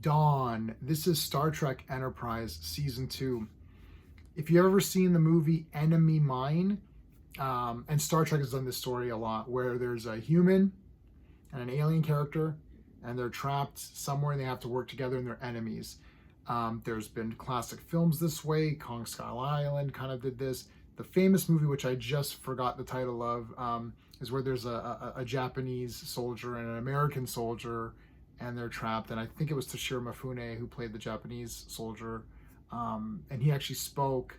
Dawn. This is Star Trek Enterprise Season 2. If you've ever seen the movie Enemy Mine, and Star Trek has done this story a lot, where there's a human and an alien character, and they're trapped somewhere and they have to work together and they're enemies. There's been classic films this way. Kong Skull Island kind of did this. The famous movie, which I just forgot the title of, is where there's a Japanese soldier and an American soldier, and they're trapped. And I think it was Toshiro Mifune who played the Japanese soldier, and he actually spoke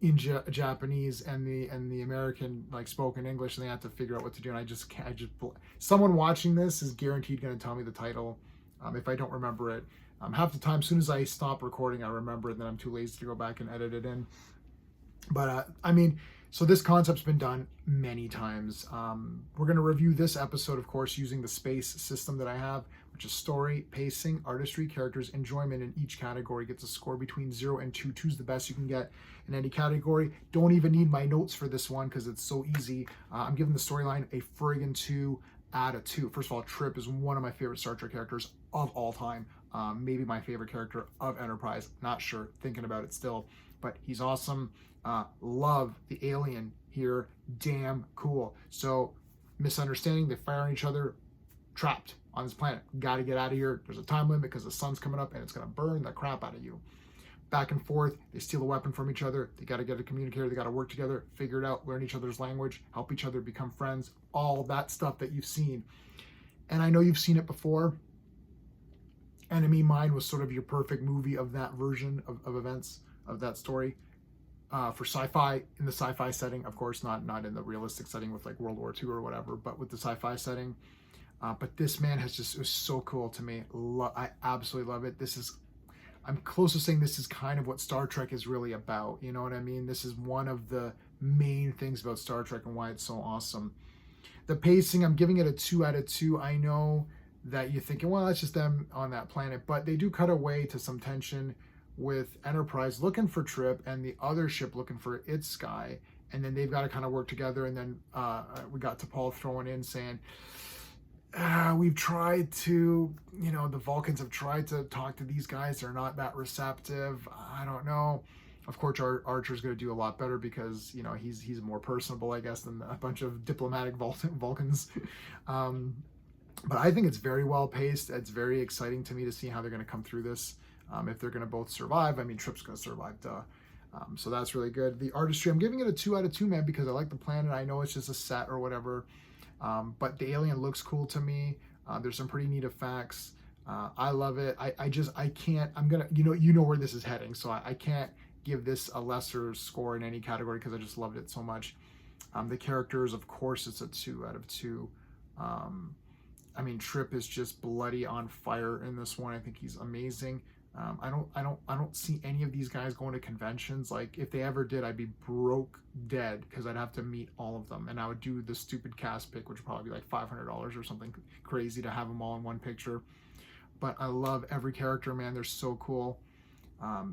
in Japanese, and the American like spoke in English, and they had to figure out what to do. And I just can't. Someone watching this is guaranteed going to tell me the title if I don't remember it. Half the time, as soon as I stop recording, I remember it, and then I'm too lazy to go back and edit it in. But I mean, so this concept's been done many times. We're going to review this episode, of course, using the space system that I have, which is story, pacing, artistry, characters, enjoyment. In each category gets a score between 0 and 2. 2's the best you can get in any category. Don't even need my notes for this one because it's so easy. I'm giving the storyline a friggin' 2 out of 2. First of all, Trip is one of my favorite Star Trek characters of all time. Maybe my favorite character of Enterprise. Not sure. Thinking about it still. But he's awesome. Love the alien here. Damn cool. So, misunderstanding. They fire on each other. Trapped on this planet. Got to get out of here. There's a time limit because the sun's coming up and it's going to burn the crap out of you. Back and forth. They steal a weapon from each other. They got to get a communicator. They got to work together, figure it out, learn each other's language, help each other become friends. All that stuff that you've seen. And I know you've seen it before. Enemy Mine was sort of your perfect movie of that version of events, of that story. For sci-fi, in the sci-fi setting, of course, not in the realistic setting with like World War II or whatever, but with the sci-fi setting. But this man has just, it was so cool to me. I absolutely love it. I'm close to saying this is kind of what Star Trek is really about. You know what I mean? This is one of the main things about Star Trek and why it's so awesome. The pacing, I'm giving it a 2 out of 2. I know that you're thinking, well, that's just them on that planet, but they do cut away to some tension with Enterprise looking for Trip and the other ship looking for its guy, and then they've got to kind of work together. And then we got to Paul throwing in saying, we've tried to, the Vulcans have tried to talk to these guys. They're not that receptive. I don't know. Of course, Archer's going to do a lot better because, he's more personable, I guess, than a bunch of diplomatic Vulcans. But I think it's very well paced. It's very exciting to me to see how they're going to come through this. If they're going to both survive. I mean, Trip's going to survive, duh. So that's really good. The artistry, I'm giving it a 2 out of 2, man, because I like the planet. I know it's just a set or whatever. But the alien looks cool to me. There's some pretty neat effects. I love it. I can't, I'm going to, you know where this is heading. So I can't give this a lesser score in any category because I just loved it so much. The characters, of course, it's a 2 out of 2. I mean, Trip is just bloody on fire in this one. I think he's amazing. I don't see any of these guys going to conventions. Like, if they ever did, I'd be broke dead because I'd have to meet all of them, and I would do the stupid cast pick, which would probably be like $500 or something crazy to have them all in one picture. But I love every character, man. They're so cool,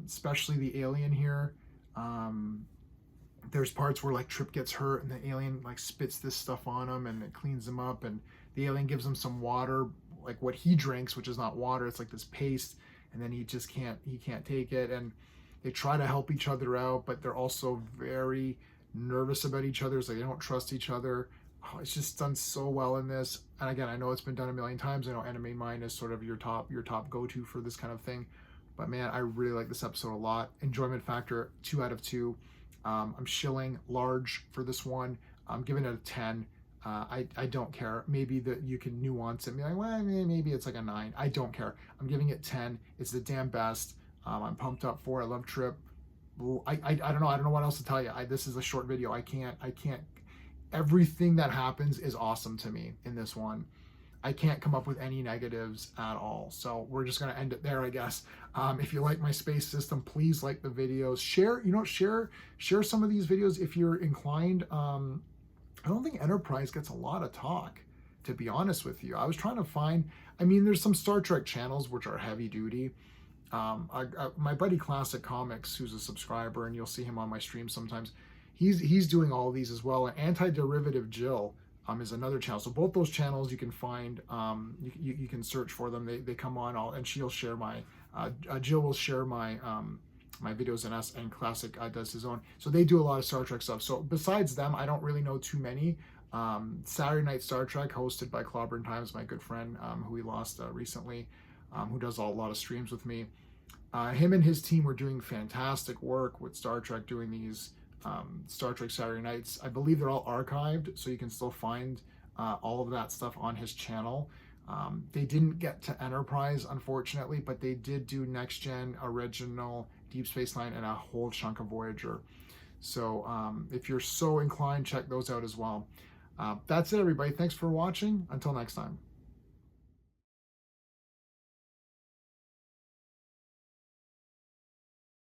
especially the alien here. There's parts where like Trip gets hurt and the alien like spits this stuff on him and it cleans him up, and the alien gives him some water, like what he drinks, which is not water. It's like this paste. And then he can't take it. And they try to help each other out, but they're also very nervous about each other. It's like they don't trust each other. Oh, it's just done so well in this. And again, I know it's been done a million times. I know Enemy Mine is sort of your top go-to for this kind of thing. But man, I really like this episode a lot. Enjoyment factor, 2 out of 2. I'm shilling large for this one. I'm giving it a 10. I don't care. Maybe that you can nuance it and be like, well, maybe it's like a 9. I don't care. I'm giving it 10. It's the damn best. I'm pumped up for it. I love Trip. I don't know. I don't know what else to tell you. This is a short video. I can't. Everything that happens is awesome to me in this one. I can't come up with any negatives at all. So we're just going to end it there, I guess. If you like my space system, please like the videos. Share some of these videos if you're inclined. I don't think Enterprise gets a lot of talk, to be honest with you. I was trying to find, there's some Star Trek channels which are heavy duty. My buddy Classic Comics, who's a subscriber, and you'll see him on my stream sometimes, he's doing all of these as well. And Anti-Derivative Jill, is another channel. So both those channels you can find, you can search for them. They come on all, and she'll share my, Jill will share my, my videos, and Classic does his own. So they do a lot of Star Trek stuff. So besides them, I don't really know too many. Saturday Night Star Trek, hosted by Clobberin Times, my good friend, who we lost recently, who does a lot of streams with me. Him and his team were doing fantastic work with Star Trek, doing these Star Trek Saturday Nights. I believe they're all archived, so you can still find all of that stuff on his channel. They didn't get to Enterprise, unfortunately, but they did do Next Gen, Original, Deep Space Nine, and a whole chunk of Voyager. So if you're so inclined, check those out as well. That's it, everybody. Thanks for watching. Until next time.